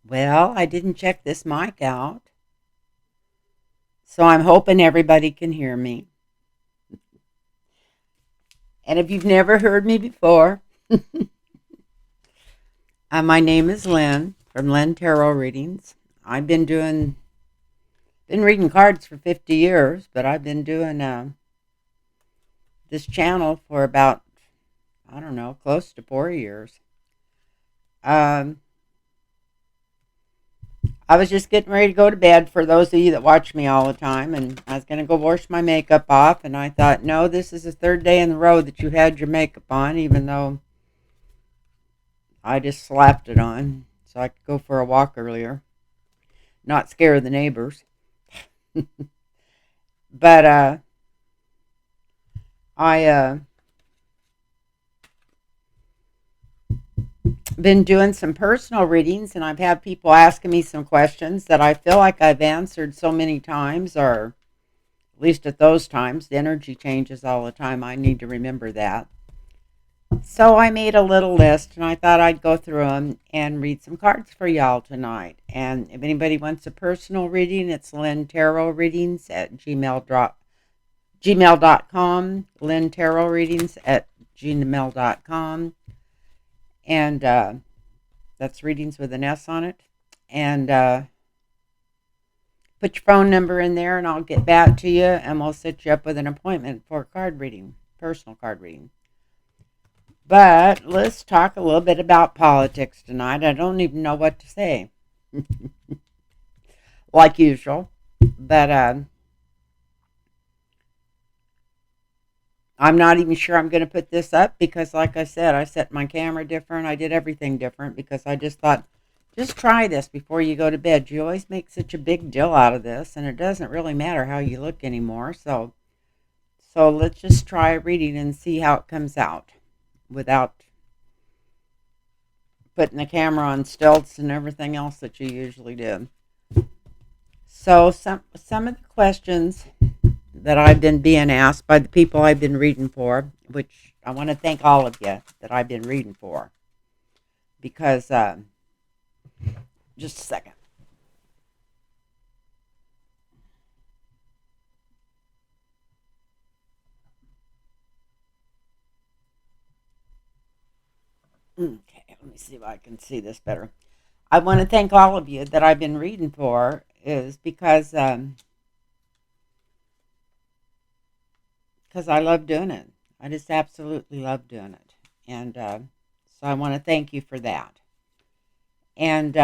Well, I didn't check this mic out, so I'm hoping everybody can hear me. And if you've never heard me before, my name is Lynn from Lynn Tarot Readings. I've been reading cards for 50 years, but I've been doing this channel for about, I don't know, close to 4 years. Um, I was just getting ready to go to bed for those of you that watch me all the time, and I was going to go wash my makeup off, and I thought, no, this is the third day in a row that you had your makeup on, even though I just slapped it on so I could go for a walk earlier, not scare the neighbors. But I been doing some personal readings, and I've had people asking me some questions that I feel like I've answered so many times, or at least at those times. The energy changes all the time. I need to remember that. So I made a little list, and I thought I'd go through them and read some cards for y'all tonight. And if anybody wants a personal reading, it's Lynn Tarot Readings at gmail.com. Lynn Tarot Readings at gmail.com. And that's readings with an S on it. And put your phone number in there, and I'll get back to you, and we'll set you up with an appointment for a card reading, personal card reading. But let's talk a little bit about politics tonight. I don't even know what to say, like usual. But I'm not even sure I'm going to put this up because, like I said, I set my camera different. I did everything different because I just thought, just try this before you go to bed. You always make such a big deal out of this, and it doesn't really matter how you look anymore. So let's just try reading and see how it comes out without putting the camera on stilts and everything else that you usually do. So some of the questions that I've been being asked by the people I've been reading for, which I want to thank all of you that I've been reading for, because just a second. Okay, let me see if I can see this better. I want to thank all of you that I've been reading for, is because I love doing it. I just absolutely love doing it, and so I want to thank you for that. And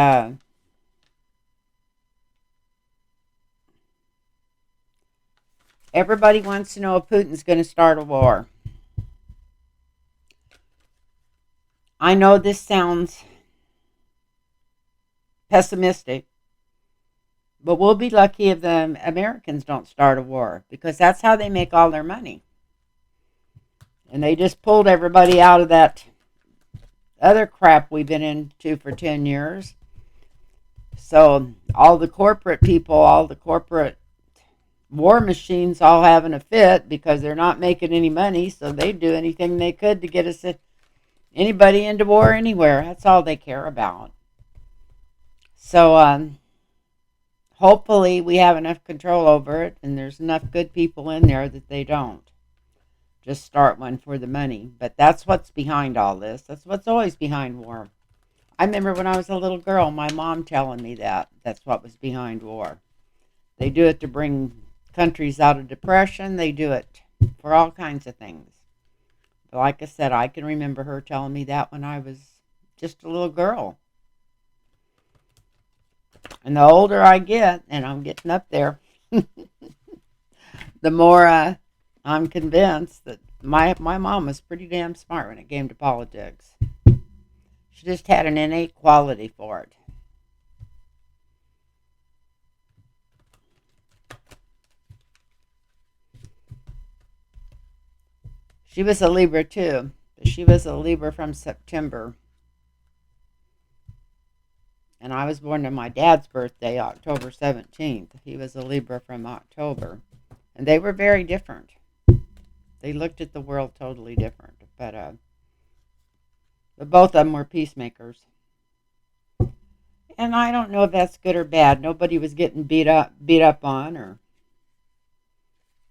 everybody wants to know if Putin's going to start a war. I know this sounds pessimistic, but we'll be lucky if the Americans don't start a war because that's how they make all their money. And they just pulled everybody out of that other crap we've been into for 10 years. So all the corporate people, all the corporate war machines all having a fit because they're not making any money, so they'd do anything they could to get us anybody into war anywhere. That's all they care about. So hopefully we have enough control over it, and there's enough good people in there that they don't just start one for the money. But that's what's behind all this. That's what's always behind war. I remember when I was a little girl, my mom telling me that that's what was behind war. They do it to bring countries out of depression. They do it for all kinds of things. But like I said, I can remember her telling me that when I was just a little girl. And the older I get, and I'm getting up there, the more I'm convinced that my mom was pretty damn smart when it came to politics. She just had an innate quality for it. She was a Libra too. She was a Libra from September. And I was born on my dad's birthday, October 17th. He was a Libra from October. And they were very different. They looked at the world totally different. But both of them were peacemakers. And I don't know if that's good or bad. Nobody was getting beat up on or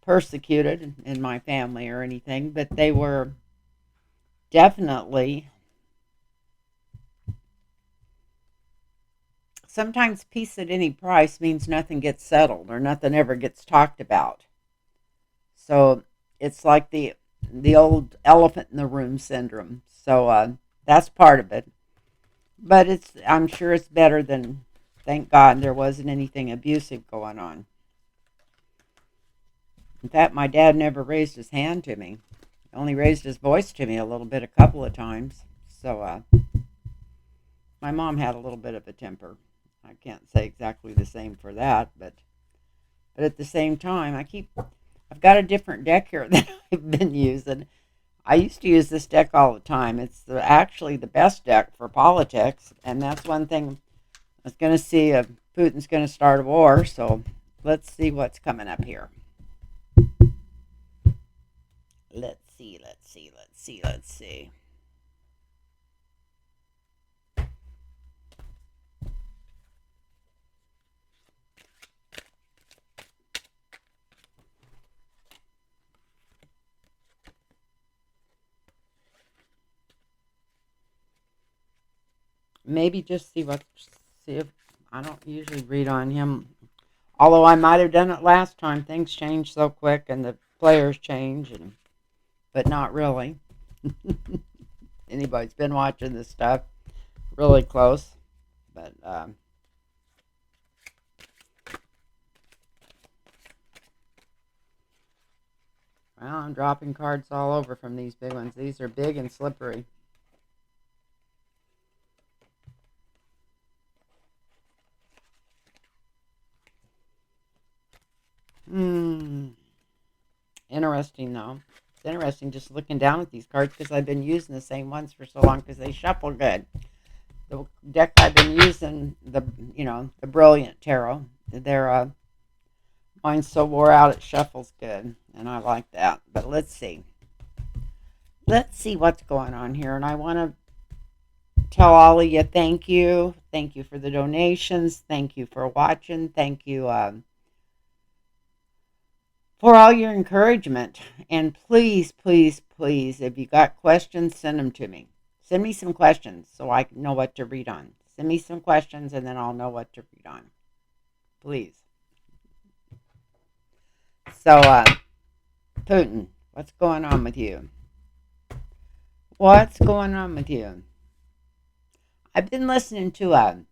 persecuted in my family or anything, but they were definitely, sometimes peace at any price means nothing gets settled or nothing ever gets talked about. So it's like the old elephant in the room syndrome. So that's part of it. But I'm sure it's better than, thank God there wasn't anything abusive going on. In fact, my dad never raised his hand to me. He only raised his voice to me a little bit, a couple of times. So my mom had a little bit of a temper. I can't say exactly the same for that, but at the same time, I've got a different deck here that I've been using. I used to use this deck all the time. It's actually the best deck for politics, and that's one thing I was going to see if Putin's going to start a war. So let's see what's coming up here. Let's see. Maybe just see if, I don't usually read on him. Although I might have done it last time, things change so quick and the players change, but not really. Anybody's been watching this stuff really close, but well, I'm dropping cards all over from these big ones. These are big and slippery. Hmm. Interesting, though. It's interesting just looking down at these cards because I've been using the same ones for so long because they shuffle good. The deck I've been using, the Brilliant Tarot, mine's so wore out it shuffles good, and I like that. But let's see. Let's see what's going on here, and I want to tell all of you thank you. Thank you for the donations. Thank you for watching. Thank you for all your encouragement. And please, please, please, if you got questions, send them to me. Send me some questions so I know what to read on. Send me some questions and then I'll know what to read on. Please. So, Putin, what's going on with you? What's going on with you? I've been listening to an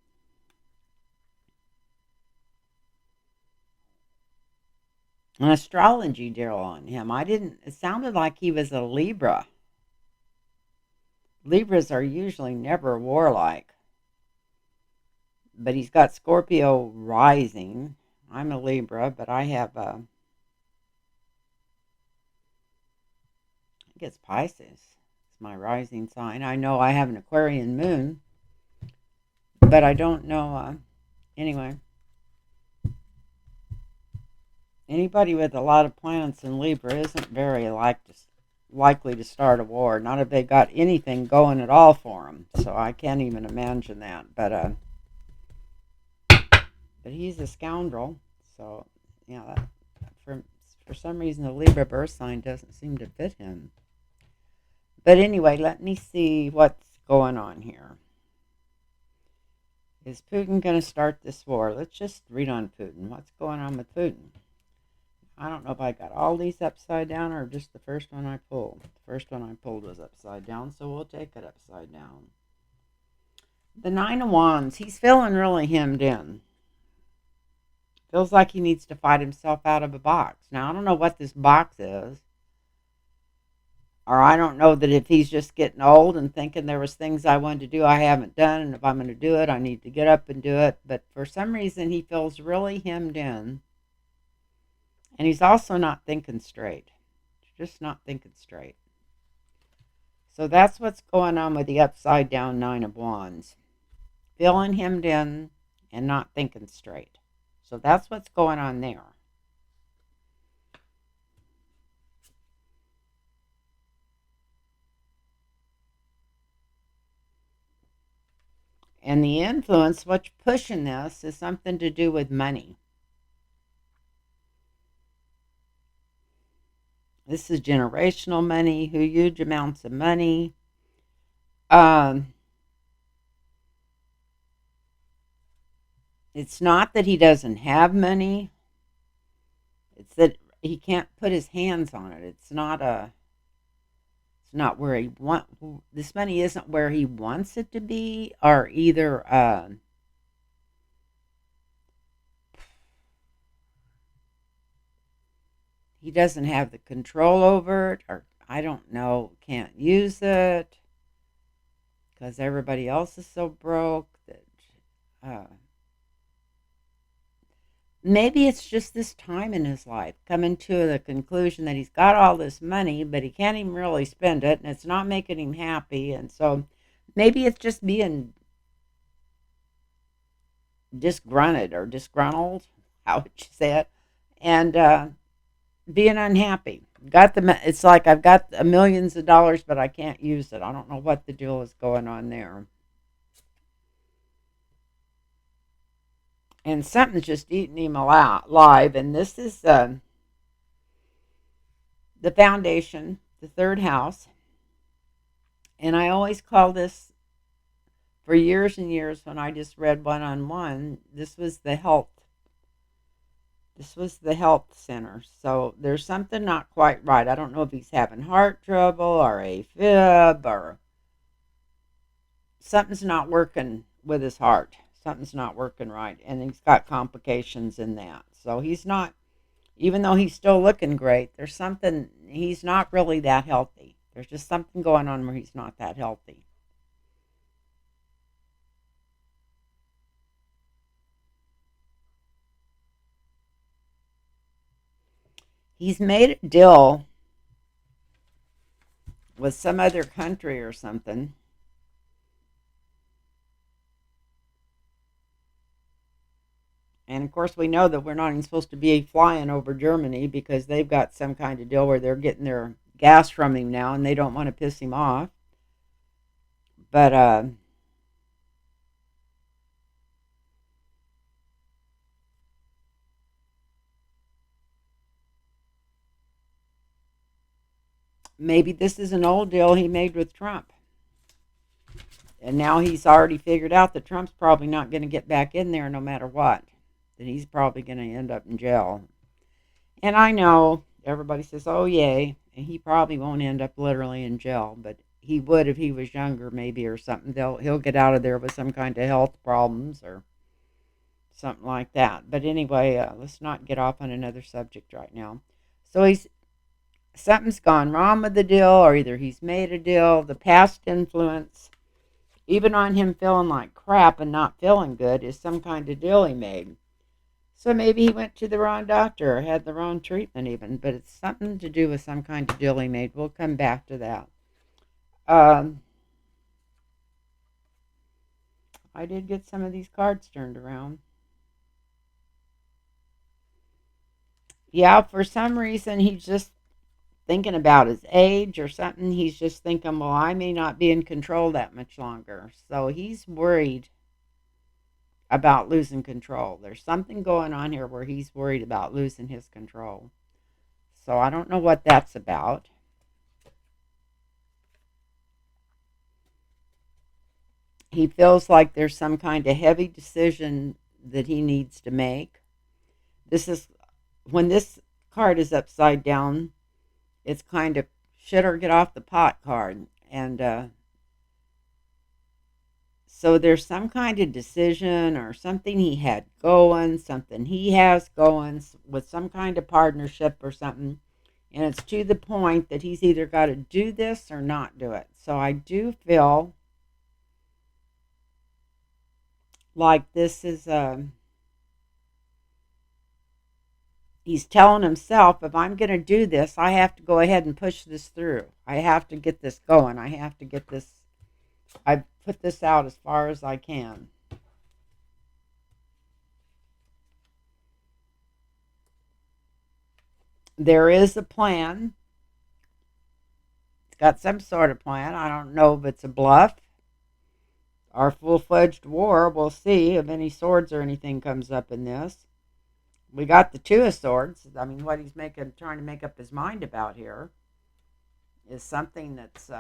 astrology deal on him. It sounded like he was a Libra. Libras are usually never warlike. But he's got Scorpio rising. I'm a Libra, but I have, I think it's Pisces. It's my rising sign. I know I have an Aquarian moon, but I don't know, anyway. Anybody with a lot of planets in Libra isn't very likely to start a war. Not if they got anything going at all for them. So I can't even imagine that. But he's a scoundrel. So, yeah, for some reason the Libra birth sign doesn't seem to fit him. But anyway, let me see what's going on here. Is Putin going to start this war? Let's just read on Putin. What's going on with Putin? I don't know if I got all these upside down or just the first one I pulled. The first one I pulled was upside down, so we'll take it upside down. The Nine of Wands. He's feeling really hemmed in. Feels like he needs to fight himself out of a box. Now, I don't know what this box is. Or I don't know that if he's just getting old and thinking there was things I wanted to do I haven't done, and if I'm going to do it, I need to get up and do it. But for some reason, he feels really hemmed in. And he's also not thinking straight. Just not thinking straight. So that's what's going on with the upside down Nine of Wands. Feeling hemmed in and not thinking straight. So that's what's going on there. And the influence, what's pushing this, is something to do with money. This is generational money, huge amounts of money. Um, it's not that he doesn't have money. It's that he can't put his hands on it. It's not where he want. This money isn't where he wants it to be, or either he doesn't have the control over it, or I don't know, can't use it because everybody else is so broke that uh, maybe it's just this time in his life coming to the conclusion that he's got all this money, but he can't even really spend it, and it's not making him happy. And so maybe it's just being disgruntled or disgruntled, how would you say it? And being unhappy. It's like I've got millions of dollars, but I can't use it. I don't know what the deal is going on there. And something's just eating him alive. And this is the foundation, the third house. And I always call this, for years and years when I just read one on one, this was the health. This was the health center. So there's something not quite right. I don't know if he's having heart trouble or AFib or something's not working with his heart. Something's not working right. And he's got complications in that. So he's not, even though he's still looking great, there's something, he's not really that healthy. There's just something going on where he's not that healthy. He's made a deal with some other country or something. And of course, we know that we're not even supposed to be flying over Germany because they've got some kind of deal where they're getting their gas from him now and they don't want to piss him off. But maybe this is an old deal he made with Trump. And now he's already figured out that Trump's probably not going to get back in there no matter what. That he's probably going to end up in jail. And I know everybody says, oh, yay. And he probably won't end up literally in jail. But he would if he was younger, maybe, or something. He'll get out of there with some kind of health problems or something like that. But anyway, let's not get off on another subject right now. So something's gone wrong with the deal, or either he's made a deal. The past influence, even on him feeling like crap and not feeling good, is some kind of deal he made. So maybe he went to the wrong doctor or had the wrong treatment even, but it's something to do with some kind of deal he made. We'll come back to that. Um, I did get some of these cards turned around. Yeah, for some reason he's just thinking about his age or something. He's just thinking, well, I may not be in control that much longer. So he's worried about losing control. There's something going on here where he's worried about losing his control. So I don't know what that's about. He feels like there's some kind of heavy decision that he needs to make. This is when this card is upside down, it's kind of shit or get off the pot card. And so there's some kind of decision or something he had going, something he has going with some kind of partnership or something. And it's to the point that he's either got to do this or not do it. So I do feel like this is he's telling himself, if I'm going to do this, I have to go ahead and push this through. I have to get this going. I have to get this, I put this out as far as I can. There is a plan. It's got some sort of plan. I don't know if it's a bluff our full-fledged war. We'll see if any swords or anything comes up in this. We got the Two of Swords. I mean, what he's trying to make up his mind about here is something that's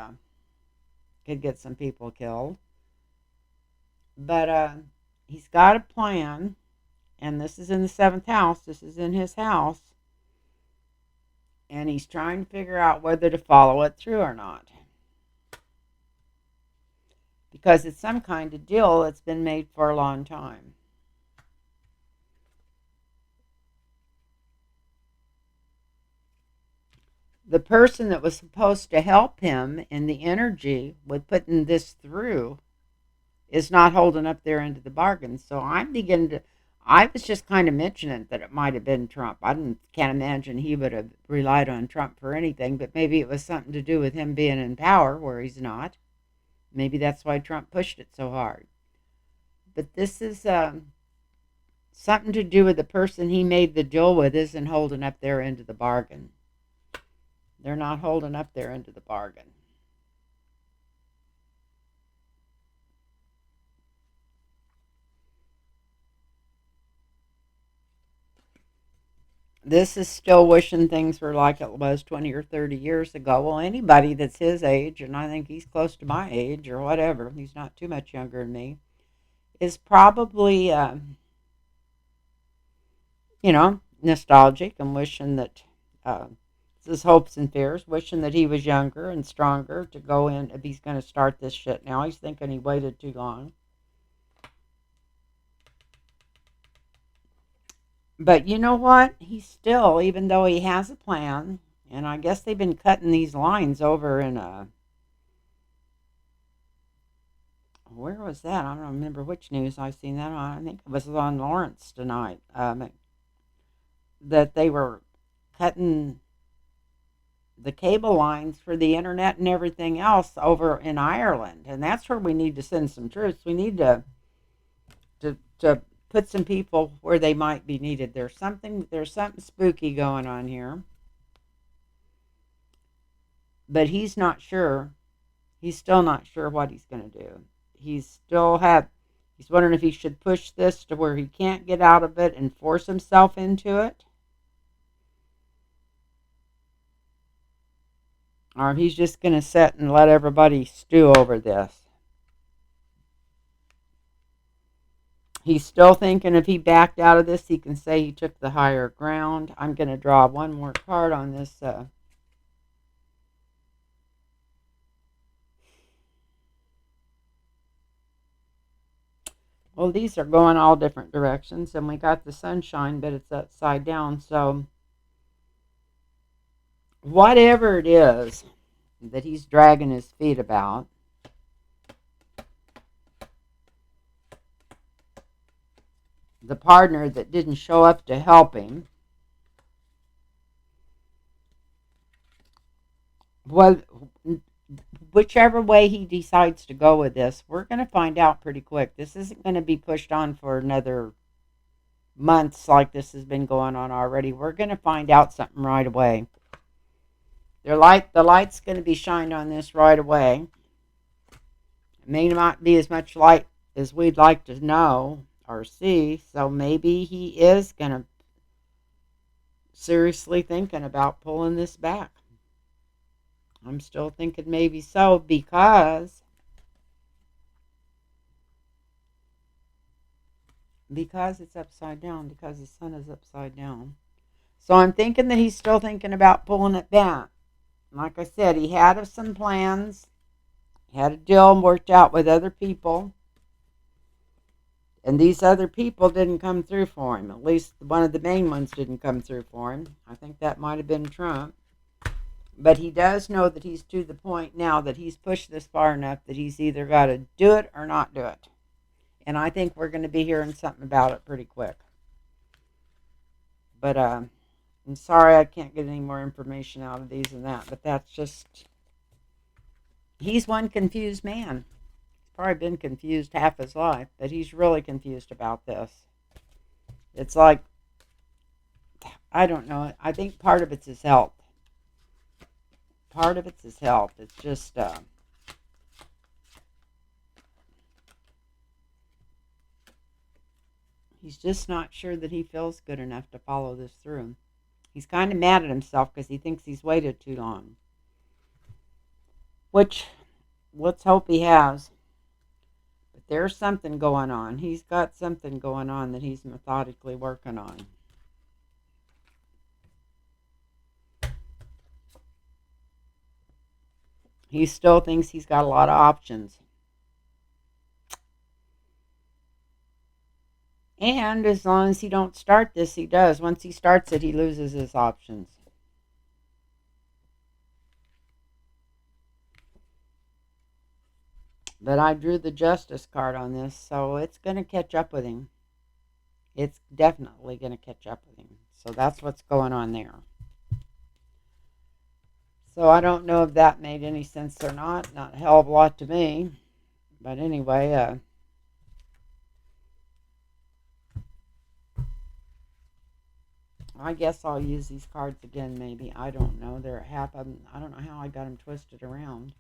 could get some people killed. But he's got a plan, and this is in the seventh house. This is in his house, and he's trying to figure out whether to follow it through or not. Because it's some kind of deal that's been made for a long time. The person that was supposed to help him in the energy with putting this through is not holding up their end of the bargain. So I was just kind of mentioning that it might have been Trump. Can't imagine he would have relied on Trump for anything, but maybe it was something to do with him being in power where he's not. Maybe that's why Trump pushed it so hard. But this is something to do with the person he made the deal with isn't holding up their end of the bargain. They're not holding up their end of the bargain. This is still wishing things were like it was 20 or 30 years ago. Well, anybody that's his age, and I think he's close to my age or whatever, he's not too much younger than me, is probably, nostalgic and wishing that, his hopes and fears, wishing that he was younger and stronger to go in if he's going to start this shit now. He's thinking he waited too long. But you know what? He's still, even though he has a plan, and I guess they've been cutting these lines over in where was that? I don't remember which news I've seen that on. I think it was on Lawrence tonight. That they were cutting the cable lines for the internet and everything else over in Ireland, and that's where we need to send some troops. We need to put some people where they might be needed. There's something spooky going on here, but he's not sure. He's still not sure what he's going to do. He's wondering if he should push this to where he can't get out of it and force himself into it, or if he's just going to sit and let everybody stew over this. He's still thinking if he backed out of this, he can say he took the higher ground. I'm going to draw one more card on this. Well, these are going all different directions, and we got the sunshine, but it's upside down. So whatever it is that he's dragging his feet about, the partner that didn't show up to help him, well, whichever way he decides to go with this, we're going to find out pretty quick. This isn't going to be pushed on for another months like this has been going on already. We're going to find out something right away. The light's going to be shined on this right away. It may not be as much light as we'd like to know or see, so maybe he is going to seriously thinking about pulling this back. I'm still thinking maybe so because it's upside down, because the sun is upside down. So I'm thinking that he's still thinking about pulling it back. Like I said, he had some plans. He had a deal worked out with other people. And these other people didn't come through for him. At least one of the main ones didn't come through for him. I think that might have been Trump. But he does know that he's to the point now that he's pushed this far enough that he's either got to do it or not do it. And I think we're going to be hearing something about it pretty quick. But I'm sorry I can't get any more information out of these and that. But that's just... he's one confused man. He's probably been confused half his life. But he's really confused about this. It's like... I don't know. I think part of it's his health. Part of it's his health. It's just... He's just not sure that he feels good enough to follow this through. He's kind of mad at himself because he thinks he's waited too long. Which, let's hope he has. But there's something going on. He's got something going on that he's methodically working on. He still thinks he's got a lot of options. And as long as he don't start this, he does. Once he starts it, he loses his options. But I drew the justice card on this, so it's going to catch up with him. It's definitely going to catch up with him. So that's what's going on there. So I don't know if that made any sense or not. Not a hell of a lot to me. But anyway, I guess I'll use these cards again maybe. I don't know. They're half of them. I don't know how I got them twisted around.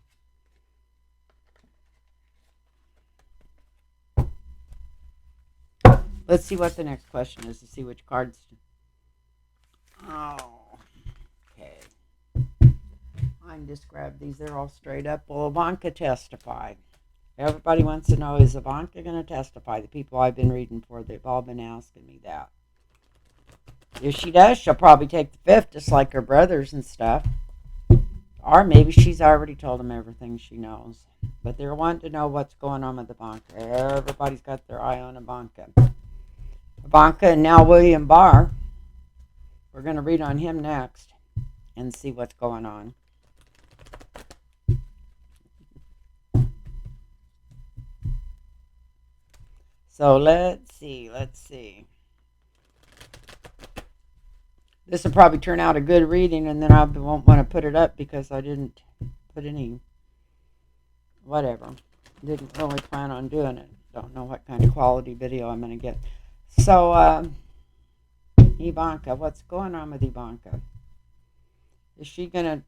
Let's see what the next question is to see which cards. Oh, okay. I can just grab these. They're all straight up. Will Ivanca testify? Everybody wants to know, is Ivanca going to testify? The people I've been reading for, they've all been asking me that. If she does, she'll probably take the fifth, just like her brothers and stuff. Or maybe she's already told them everything she knows. But they're wanting to know what's going on with Ivanca. Everybody's got their eye on Ivanca. Ivanca and now William Barr. We're going to read on him next and see what's going on. So let's see. This will probably turn out a good reading, and then I won't want to put it up because I didn't put any, whatever. Didn't really plan on doing it. Don't know what kind of quality video I'm going to get. So, Ivanca, what's going on with Ivanca? Is she going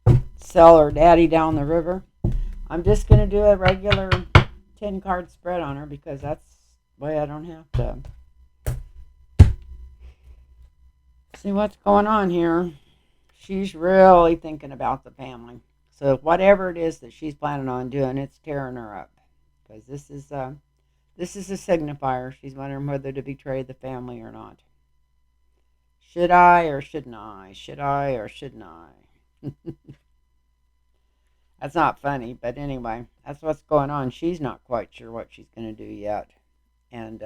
to sell her daddy down the river? I'm just going to do a regular 10-card spread on her because that's the way I don't have to. See what's going on here. She's really thinking about the family. So whatever it is that she's planning on doing, it's tearing her up. Because this is a signifier. She's wondering whether to betray the family or not. Should I or shouldn't I? Should I or shouldn't I? That's not funny, but anyway, that's what's going on. She's not quite sure what she's going to do yet. And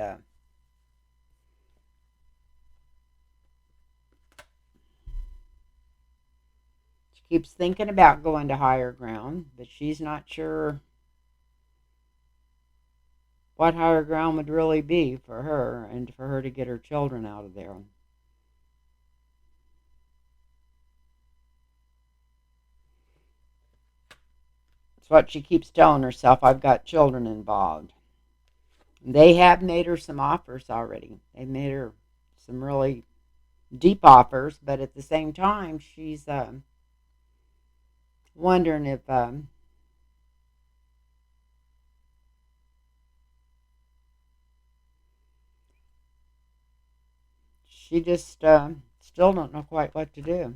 she keeps thinking about going to higher ground, but she's not sure what higher ground would really be for her and for her to get her children out of there. That's what she keeps telling herself. I've got children involved. They have made her some offers already. They made her some really deep offers, but at the same time, she's wondering if she just still don't know quite what to do.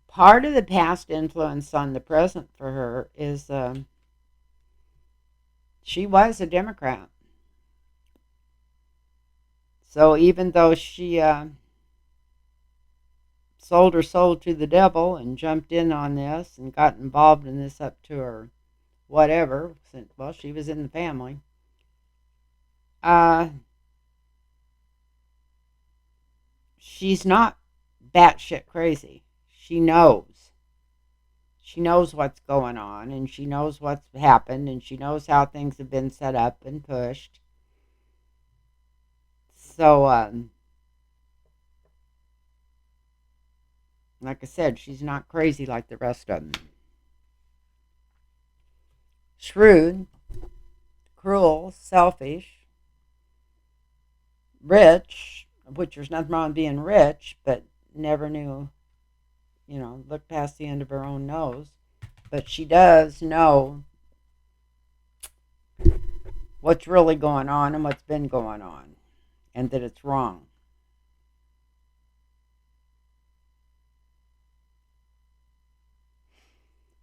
Part of the past influence on the present for her is she was a Democrat. So even though she sold her soul to the devil and jumped in on this and got involved in this up to her whatever, since, well, she was in the family, she's not batshit crazy. She knows. She knows what's going on, and she knows what's happened, and she knows how things have been set up and pushed. So, like I said, she's not crazy like the rest of them. Shrewd, cruel, selfish, rich, which there's nothing wrong with being rich, but never knew look past the end of her own nose. But she does know what's really going on and what's been going on, and that it's wrong.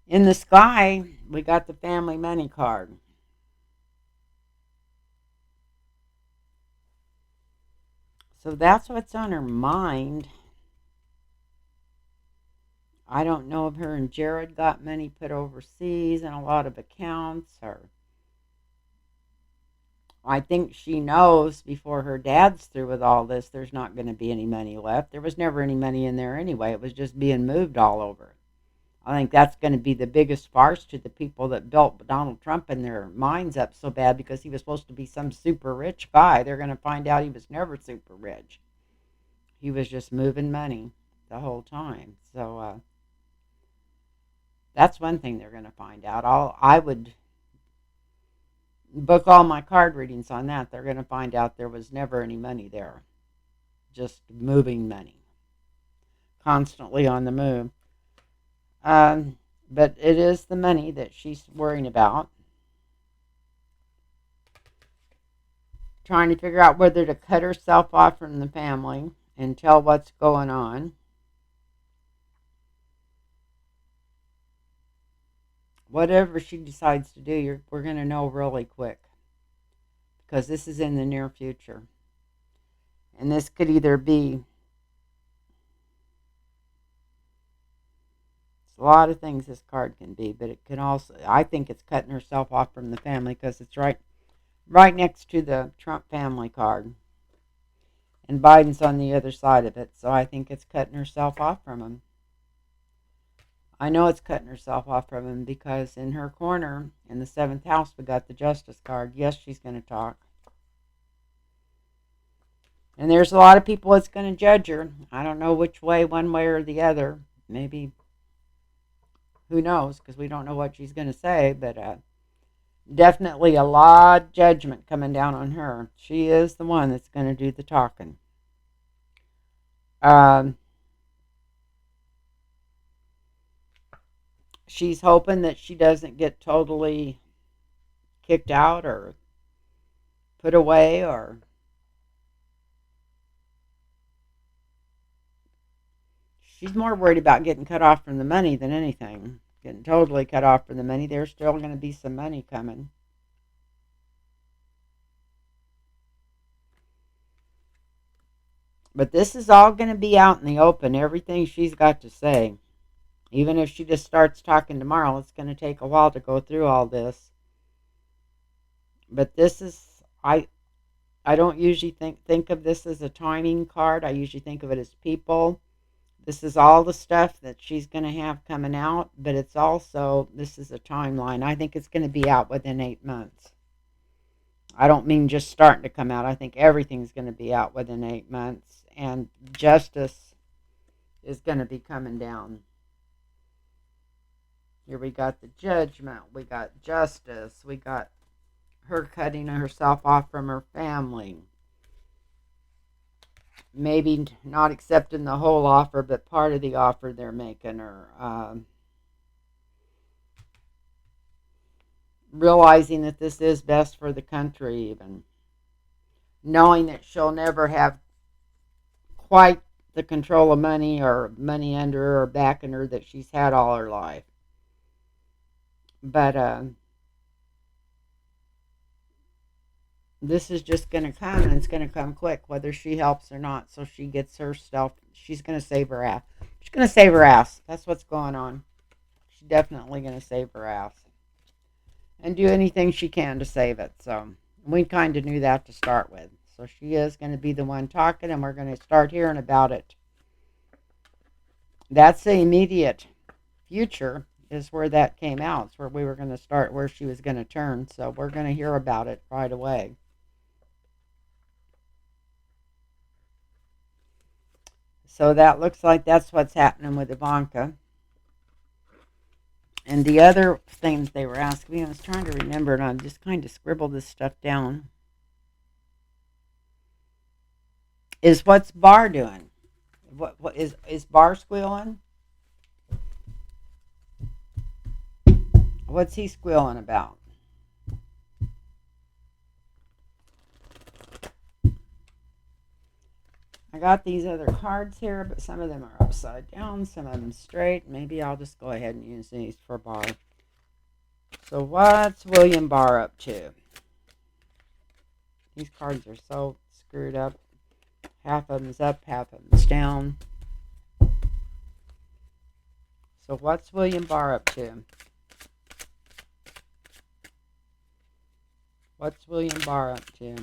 In the sky, we got the family money card. So that's what's on her mind. I don't know if her and Jared got money put overseas in a lot of accounts, or I think she knows before her dad's through with all this, there's not going to be any money left. There was never any money in there anyway. It was just being moved all over. I think that's going to be the biggest farce to the people that built Donald Trump in their minds up so bad because he was supposed to be some super rich guy. They're going to find out he was never super rich. He was just moving money the whole time. So that's one thing they're going to find out. I would book all my card readings on that. They're going to find out there was never any money there, just moving money, constantly on the move. But it is the money that she's worrying about, trying to figure out whether to cut herself off from the family and tell what's going on. Whatever she decides to do, we're going to know really quick because this is in the near future. And this could either be a lot of things this card can be, but it can also, I think it's cutting herself off from the family because it's right next to the Trump family card. And Biden's on the other side of it, so I think it's cutting herself off from him. I know it's cutting herself off from him because in her corner, in the 7th house, we got the Justice card. Yes, she's going to talk. And there's a lot of people that's going to judge her. I don't know which way, one way or the other. Maybe, who knows, because we don't know what she's going to say, but definitely a lot of judgment coming down on her. She is the one that's going to do the talking. Um, she's hoping that she doesn't get totally kicked out or put away, or she's more worried about getting cut off from the money than anything. Getting totally cut off from the money. There's still going to be some money coming. But this is all going to be out in the open, everything she's got to say. Even if she just starts talking tomorrow, it's going to take a while to go through all this. But this is, I don't usually think of this as a timing card. I usually think of it as people. This is all the stuff that she's going to have coming out, but it's also, this is a timeline. I think it's going to be out within 8 months. I don't mean just starting to come out. I think everything's going to be out within 8 months, and justice is going to be coming down. Here we got the judgment, we got justice, we got her cutting herself off from her family. Maybe not accepting the whole offer, but part of the offer they're making her. Realizing that this is best for the country, even. Knowing that she'll never have quite the control of money or money under her or backing her that she's had all her life. But this is just going to come, and it's going to come quick, whether she helps or not. So she gets herself, she's going to save her ass. She's going to save her ass. That's what's going on. She's definitely going to save her ass. And do anything she can to save it. So we kind of knew that to start with. So she is going to be the one talking, and we're going to start hearing about it. That's the immediate future, is where that came out. It's where we were going to start, where she was going to turn. So we're going to hear about it right away. So that looks like that's what's happening with Ivanca. And the other things they were asking me, I was trying to remember, and I just kind of scribbled this stuff down, is what's Barr doing? What is Barr squealing? What's he squealing about? I got these other cards here, but some of them are upside down, some of them straight. Maybe I'll just go ahead and use these for Barr. So what's William Barr up to? These cards are so screwed up. Half of them's up, half of them's down. So what's William Barr up to? What's William Barr up to?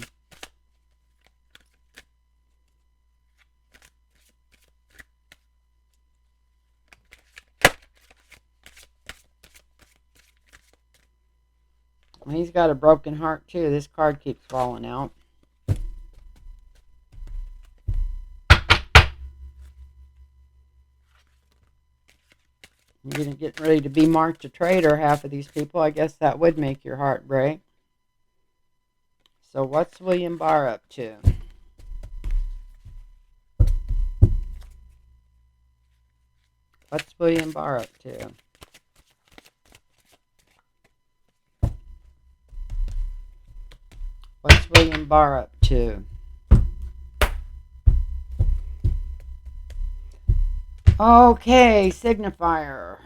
He's got a broken heart too. This card keeps falling out. You're getting ready to be marked a traitor, half of these people. I guess that would make your heart break. So what's William Barr up to? What's William Barr up to? What's William Barr up to? Okay, signifier.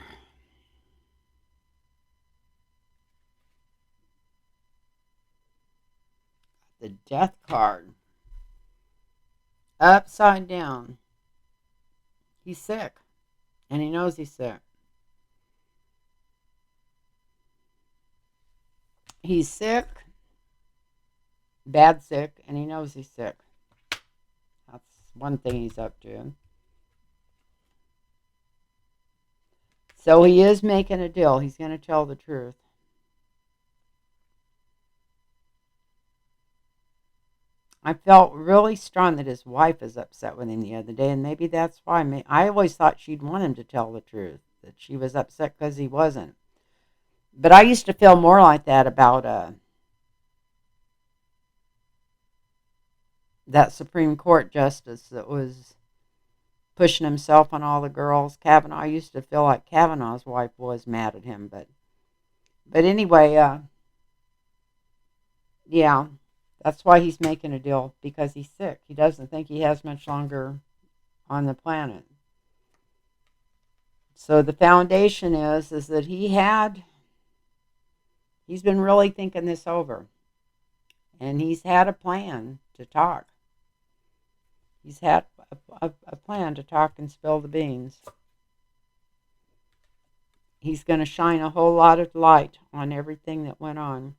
The death card. Upside down. He's sick. And he knows he's sick. He's sick. Bad sick. And he knows he's sick. That's one thing he's up to. So he is making a deal. He's going to tell the truth. I felt really strong that his wife is upset with him the other day, and maybe that's why. I always thought she'd want him to tell the truth, that she was upset because he wasn't. But I used to feel more like that about that Supreme Court justice that was pushing himself on all the girls. Kavanaugh. I used to feel like Kavanaugh's wife was mad at him, but anyway, yeah. That's why he's making a deal, because he's sick. He doesn't think he has much longer on the planet. So the foundation is that he's been really thinking this over. And he's had a plan to talk. He's had a plan to talk and spill the beans. He's going to shine a whole lot of light on everything that went on.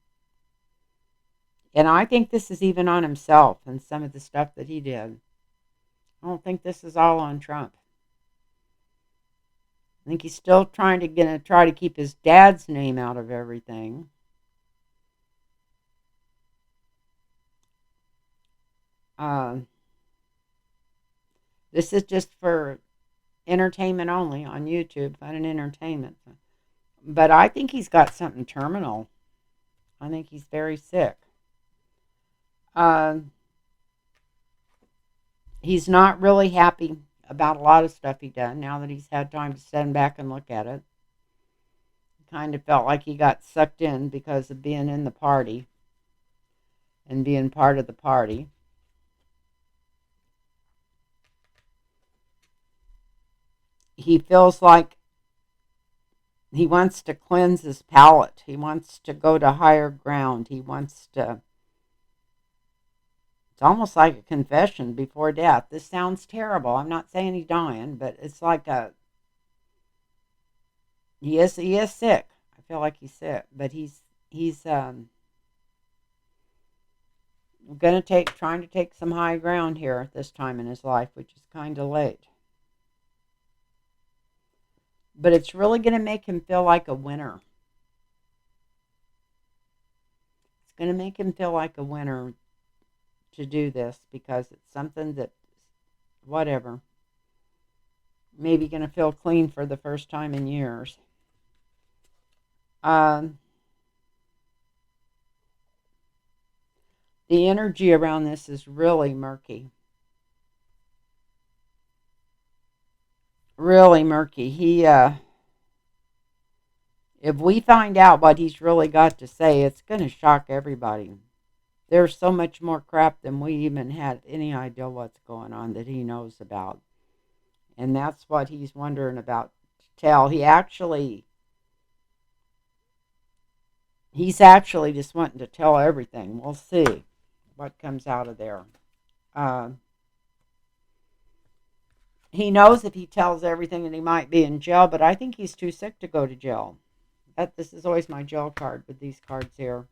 And I think this is even on himself and some of the stuff that he did. I don't think this is all on Trump. I think he's still trying to keep his dad's name out of everything. This is just for entertainment only on YouTube, fun and entertainment. But I think he's got something terminal. I think he's very sick. He's not really happy about a lot of stuff he done now that he's had time to stand back and look at it. Kind of felt like he got sucked in because of being in the party and being part of the party. He feels like he wants to cleanse his palate. He wants to go to higher ground. He wants to... It's almost like a confession before death. This sounds terrible. I'm not saying he's dying, but it's like he is sick. I feel like he's sick, but he's trying to take some high ground here at this time in his life, which is kind of late. But it's really going to make him feel like a winner. It's going to make him feel like a winner to do this, because it's something that, whatever, maybe going to feel clean for the first time in years. The energy around this is really murky. Really murky. If we find out what he's really got to say, it's going to shock everybody. There's so much more crap than we even had any idea what's going on that he knows about. And that's what he's wondering about to tell. He's actually just wanting to tell everything. We'll see what comes out of there. Uh, he knows if he tells everything that he might be in jail, but I think he's too sick to go to jail. This is always my jail card with these cards here.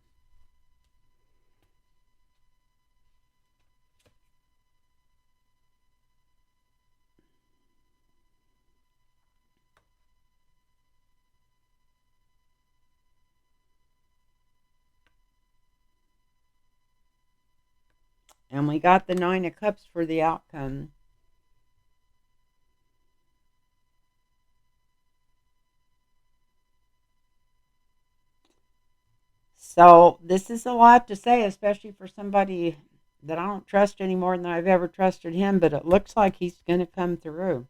And we got the Nine of Cups for the outcome. So this is a lot to say, especially for somebody that I don't trust any more than I've ever trusted him, but it looks like he's going to come through.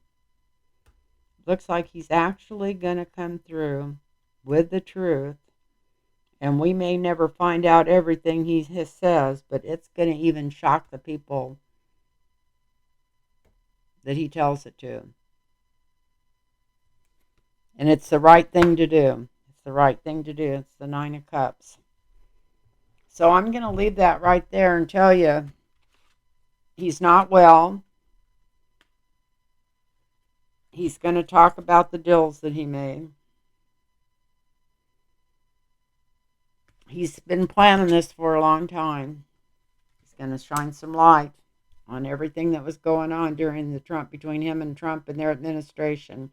Looks like he's actually going to come through with the truth. And we may never find out everything he says, but it's going to even shock the people that he tells it to. And it's the right thing to do. It's the right thing to do. It's the Nine of Cups. So I'm going to leave that right there and tell you he's not well. He's going to talk about the deals that he made. He's been planning this for a long time. He's going to shine some light on everything that was going on between him and Trump and their administration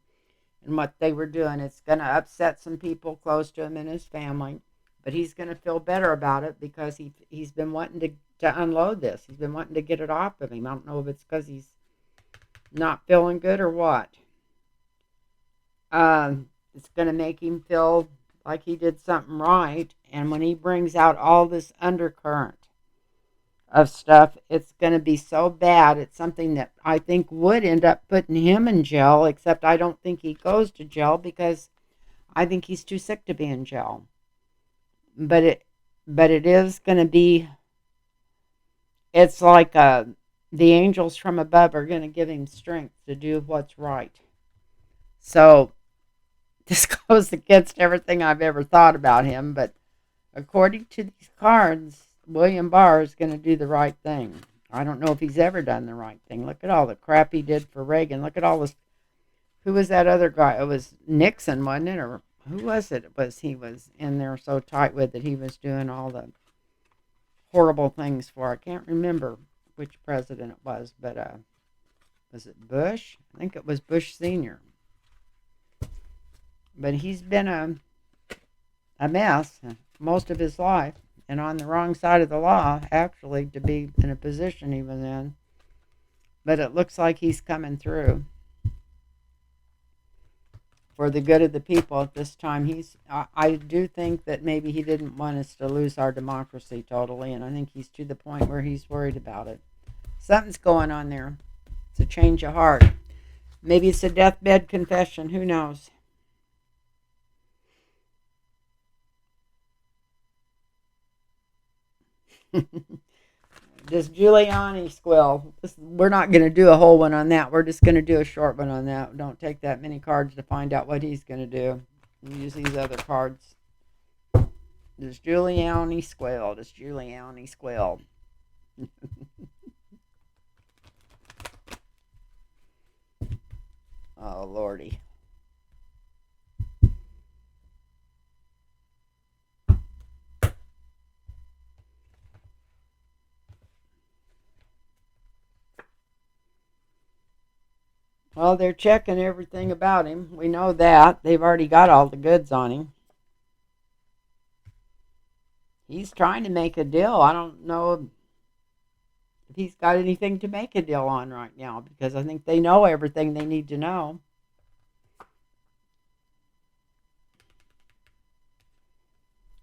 and what they were doing. It's going to upset some people close to him and his family, but he's going to feel better about it because he's been wanting to unload this. He's been wanting to get it off of him. I don't know if it's because he's not feeling good or what. It's going to make him feel like he did something right. And when he brings out all this undercurrent of stuff, it's going to be so bad. It's something that I think would end up putting him in jail, except I don't think he goes to jail because I think he's too sick to be in jail. But it is going to be, it's like the angels from above are going to give him strength to do what's right. So this goes against everything I've ever thought about him, but according to these cards, William Barr is going to do the right thing. I don't know if he's ever done the right thing. Look at all the crap he did for Reagan. Look at all this. Who was that other guy? It was Nixon, wasn't it? Or who was it? He was in there so tight with that he was doing all the horrible things for. I can't remember which president it was, but was it Bush? I think it was Bush Sr. But he's been a mess most of his life and on the wrong side of the law, actually, to be in a position he was in. But it looks like he's coming through for the good of the people at this time. I do think that maybe he didn't want us to lose our democracy totally, and I think he's to the point where he's worried about it. Something's going on there. It's a change of heart. Maybe it's a deathbed confession. Who knows? This Giuliani squill. We're not going to do a whole one on that. We're just going to do a short one on that. Don't take that many cards to find out what he's going to do. Use these other cards. This Giuliani squill. This Giuliani squill. Oh, Lordy. Well, they're checking everything about him. We know that. They've already got all the goods on him. He's trying to make a deal. I don't know if he's got anything to make a deal on right now because I think they know everything they need to know.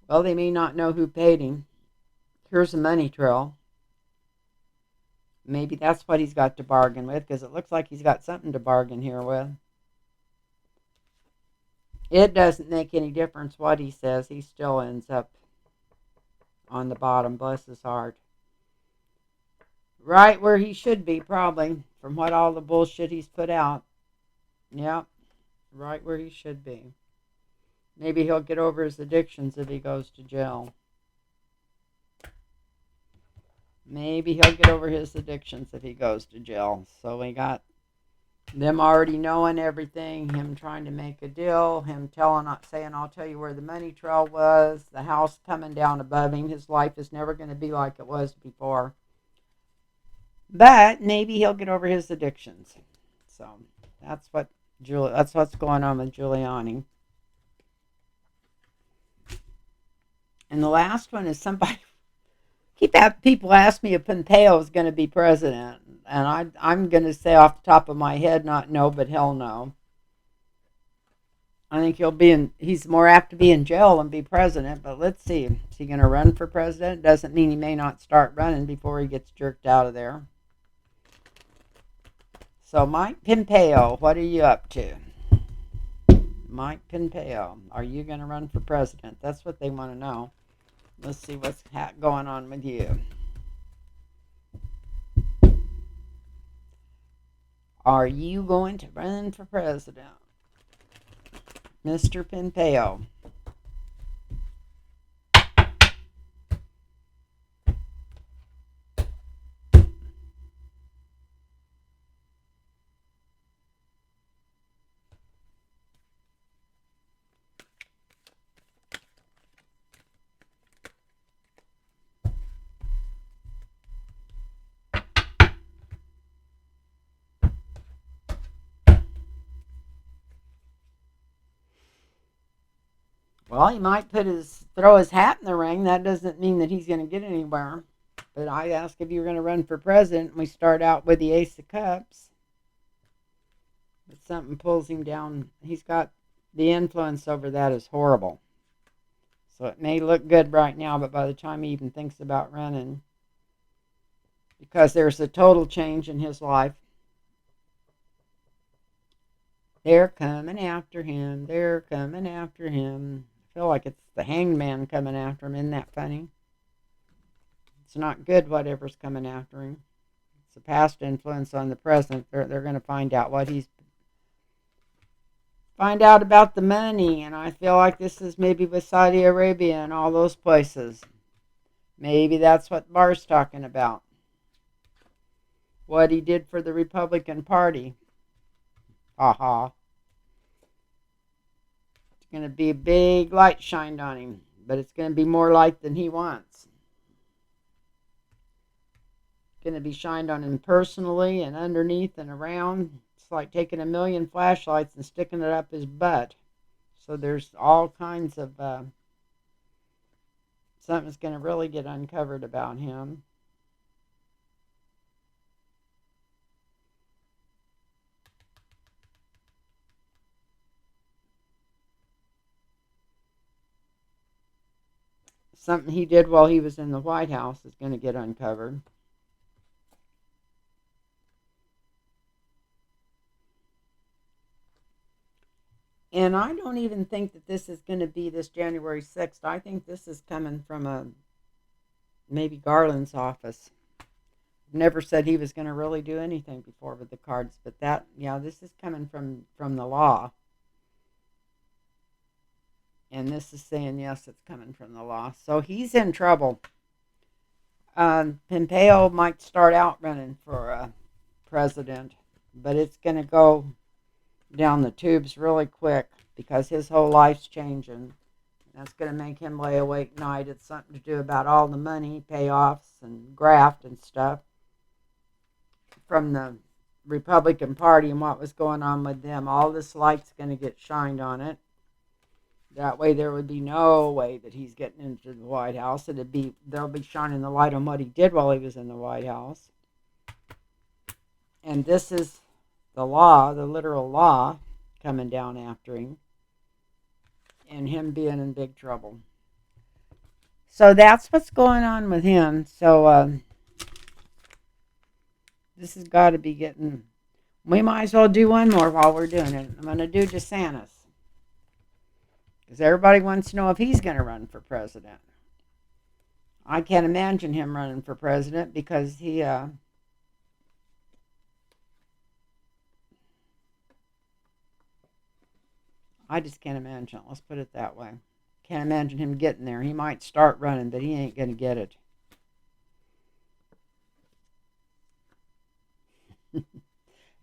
Well, they may not know who paid him. Here's a money trail. Maybe that's what he's got to bargain with because it looks like he's got something to bargain here with. It doesn't make any difference what he says. He still ends up on the bottom, bless his heart. Right where he should be, probably, from what all the bullshit he's put out. Yep, right where he should be. Maybe he'll get over his addictions if he goes to jail. Maybe he'll get over his addictions if he goes to jail. So we got them already knowing everything, him trying to make a deal, him saying, I'll tell you where the money trail was, the house coming down above him. His life is never going to be like it was before. But maybe he'll get over his addictions. So that's what's going on with Giuliani. And the last one is somebody keep having people ask me if Pompeo is going to be president, and I'm going to say off the top of my head, not no, but hell no. I think he's more apt to be in jail than be president, but let's see. Is he going to run for president? Doesn't mean he may not start running before he gets jerked out of there. So Mike Pompeo, what are you up to? Mike Pompeo, are you going to run for president? That's what they want to know. Let's see what's going on with you. Are you going to run for president? Mr. Pompeo. Well, he might throw his hat in the ring. That doesn't mean that he's going to get anywhere. But I asked if you were going to run for president, and we start out with the Ace of Cups. But something pulls him down. He's got the influence over that is horrible. So it may look good right now, but by the time he even thinks about running, because there's a total change in his life. They're coming after him. They're coming after him. I feel like it's the hangman coming after him. Isn't that funny? It's not good, whatever's coming after him. It's a past influence on the present. They're going to find out find out about the money. And I feel like this is maybe with Saudi Arabia and all those places. Maybe that's what Barr's talking about. What he did for the Republican Party. Ha. It's going to be a big light shined on him, but it's going to be more light than he wants. It's going to be shined on him personally and underneath and around. It's like taking 1,000,000 flashlights and sticking it up his butt. So there's all kinds of something's going to really get uncovered about him. Something he did while he was in the White House is going to get uncovered. And I don't even think that this is going to be this January 6th. I think this is coming from maybe Garland's office. Never said he was going to really do anything before with the cards, but this is coming from the law. And this is saying, yes, it's coming from the law. So he's in trouble. Pompeo might start out running for president, but it's going to go down the tubes really quick because his whole life's changing. That's going to make him lay awake at night. It's something to do about all the money, payoffs, and graft and stuff from the Republican Party and what was going on with them. All this light's going to get shined on it. That way there would be no way that he's getting into the White House. They'll be shining the light on what he did while he was in the White House. And this is the law, the literal law, coming down after him. And him being in big trouble. So that's what's going on with him. So this has got to be getting... We might as well do one more while we're doing it. I'm going to do DeSantis. Because everybody wants to know if he's going to run for president. I can't imagine him running for president because I just can't imagine it. Let's put it that way. Can't imagine him getting there. He might start running, but he ain't going to get it.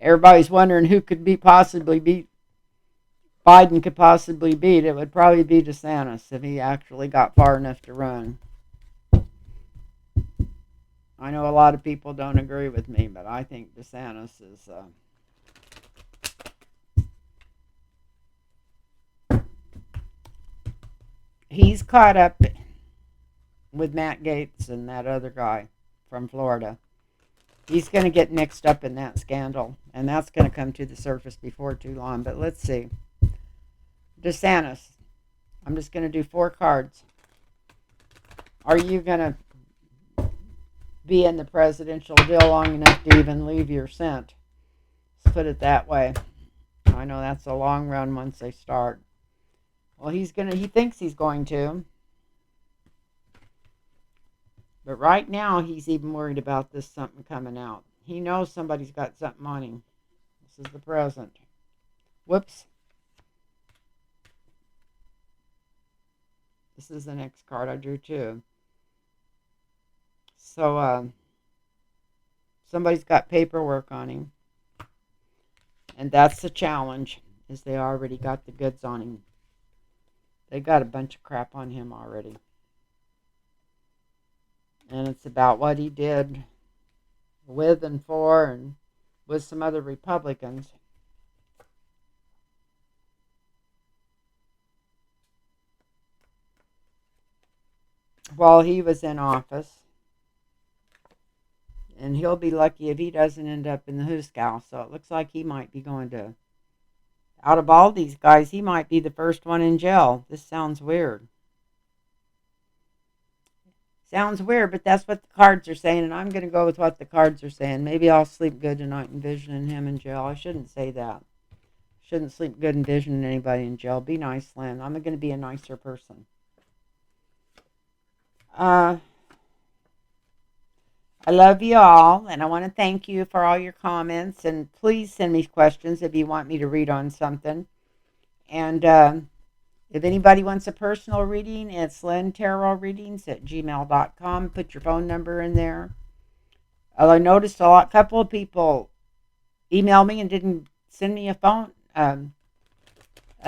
Everybody's wondering who could possibly beat Biden could possibly beat. It would probably be DeSantis if he actually got far enough to run. I know a lot of people don't agree with me, but I think DeSantis is he's caught up with Matt Gaetz and that other guy from Florida. He's going to get mixed up in that scandal, and that's going to come to the surface before too long. But let's see. DeSantis. I'm just going to do 4 cards. Are you going to be in the presidential deal long enough to even leave your scent? Let's put it that way. I know that's a long run once they start. Well, he thinks he's going to. But right now, he's even worried about this something coming out. He knows somebody's got something on him. This is the present. Whoops. This is the next card I drew too. So, somebody's got paperwork on him. And that's the challenge, is they already got the goods on him. They got a bunch of crap on him already. And it's about what he did with and for and with some other Republicans. While he was in office. And he'll be lucky if he doesn't end up in the Hooskow. So it looks like he might be going to, out of all these guys, he might be the first one in jail. This sounds weird. Sounds weird, but that's what the cards are saying, and I'm going to go with what the cards are saying. Maybe I'll sleep good tonight envisioning him in jail. I shouldn't say that. Shouldn't sleep good envisioning anybody in jail. Be nice, Lynn. I'm going to be a nicer person. I love you all, and I want to thank you for all your comments, and please send me questions if you want me to read on something. And if anybody wants a personal reading, it's lynntarotreadings@gmail.com. Put your phone number in there. I noticed a couple of people emailed me and didn't send me a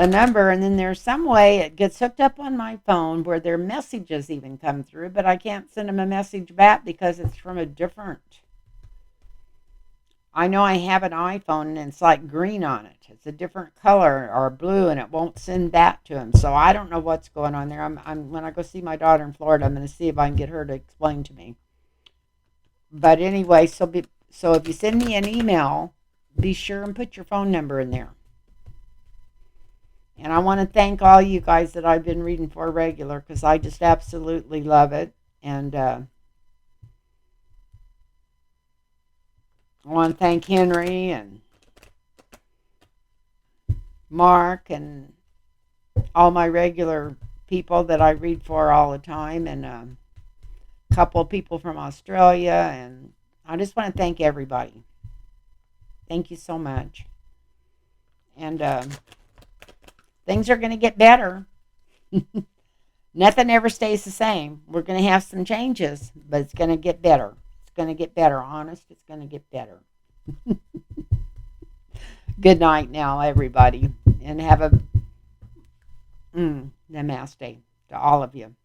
number, and then there's some way it gets hooked up on my phone where their messages even come through, but I can't send them a message back because it's from a different. I know I have an iPhone and it's like green on it. It's a different color or blue, and it won't send that to them. So I don't know what's going on there. I'm when I go see my daughter in Florida, I'm going to see if I can get her to explain to me. But anyway, so if you send me an email, be sure and put your phone number in there. And I want to thank all you guys that I've been reading for regular, because I just absolutely love it. And I want to thank Henry and Mark and all my regular people that I read for all the time, and a couple of people from Australia. And I just want to thank everybody. Thank you so much. And things are going to get better. Nothing ever stays the same. We're going to have some changes, but it's going to get better. It's going to get better. Honest, it's going to get better. Good night now, everybody. And have a namaste to all of you.